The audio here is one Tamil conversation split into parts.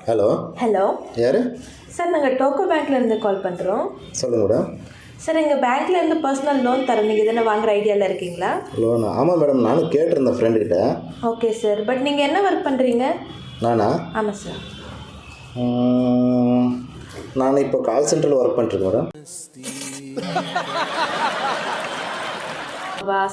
ஹலோ ஹலோ யார்? சார், நாங்கள் டோக்கோ பேங்க்லேருந்து கால் பண்ணுறோம். சொல்லுங்கள் மேடம். சார், எங்கள் பேங்க்லேருந்து பர்சனல் லோன் தரோம். நீங்கள் இதெல்லாம் வாங்குற ஐடியாவில் இருக்கீங்களா? லோனா? ஆமாம் மேடம், நானும் கேட்டிருந்தேன் ஃப்ரெண்டுக்கிட்ட. ஓகே சார், பட் நீங்கள் என்ன ஒர்க் பண்ணுறீங்க? நானா? ஆமாம் சார். நான் இப்போ கால் சென்டரில் ஒர்க் பண்ணிட்டுருக்கேன் மேடம்.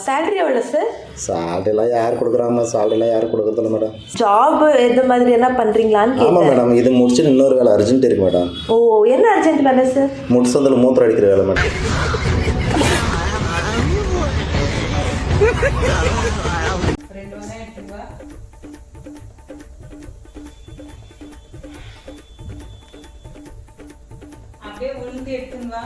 சேலரி எவ்வளோ சார்? சேலரிலாம் யார் கொடுக்குறாங்க? சேலரிலாம் யாரும் கொடுக்குறதில்ல மேடம். ஜாப் எது மாதிரி என்ன பண்ணுறீங்களான்னு ஆமாம் மேடம், இது முடிச்சுட்டு இன்னொரு வேலை அர்ஜென்ட் இருக்கு மேடம். ஓ, என்ன அர்ஜென்ட் வேலை சார்? முடிச்சதில் மூத்திரம் அடிக்கிற வேலை மேடம். அப்படியே ஒழுங்கு எடுத்துன்னு வா.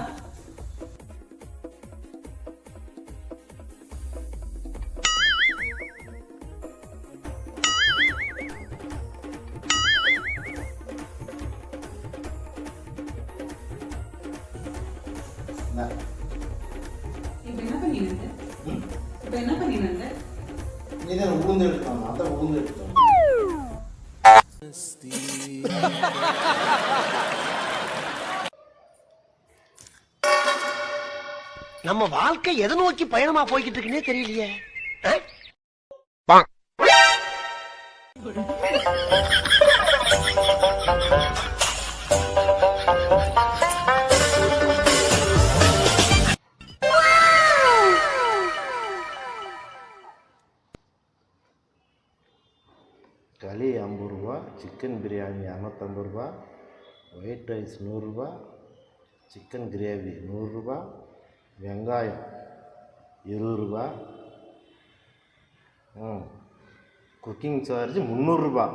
இப்போ என்ன பண்ணினது? இப்போ என்ன பண்ணினது? இதை உளுந்து எடுத்தோம், அதை உளுந்து எடுத்தோம். நம்ம வாழ்க்கை எதை நோக்கி பயணமா போய்கிட்டு இருக்குன்னே தெரியலையே. களி 50 ரூபா, சிக்கன் பிரியாணி 250 ரூபா, ஒயிட் ரைஸ் 100 ரூபா, சிக்கன் கிரேவி 100 ரூபா, வெங்காயம் 20 ரூபா, குக்கிங் சார்ஜ் 300 ரூபா.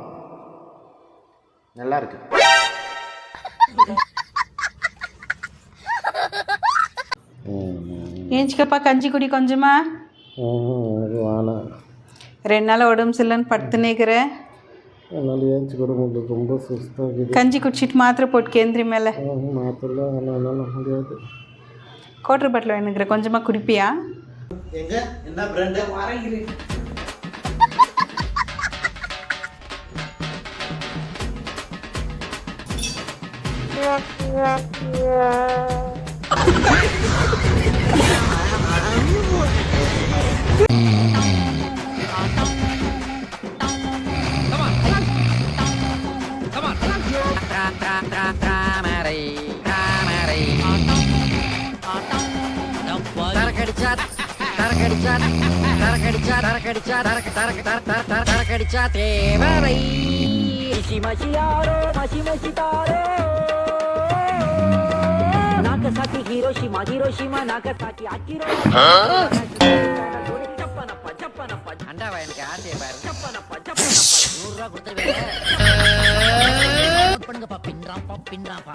நல்லா இருக்கு. ஏஞ்சிக்கப்பா, கஞ்சி குடி கொஞ்சமா. வேணாம், 2 நாள் உடம்பு சரியில்லைன்னு படுத்துனேக்கிற. என்னால் ஏஞ்சி கூட முடியல, ரொம்ப சுஸ்தாகுது. கஞ்சி குடிச்சிட்டு மாத்திரை போட்டு கேந்திரி மேலே. மாத்திரலாம் என்னால் முடியாது. கோட்டர் பாட்டில் வேணுங்கிற, கொஞ்சமாக குடிப்பியா? எங்க என்ன பிராண்ட்? வரையிரு. தரக்கடிச்சா தேவரை மசியாரோ மசிமசிதாரோ Nagasaki Hiroshima Hiroshima Nagasaki அக்கிரோ சப்பனப்பா சப்பனப்பா Antava எனக்கு ஆசையை பாரு. சப்பனப்பா சப்பனப்பா 100 ரூபா கொடுத்துருவேன். பண்ணுங்கப்பா, பின்றாப்பா பின்றாப்பா.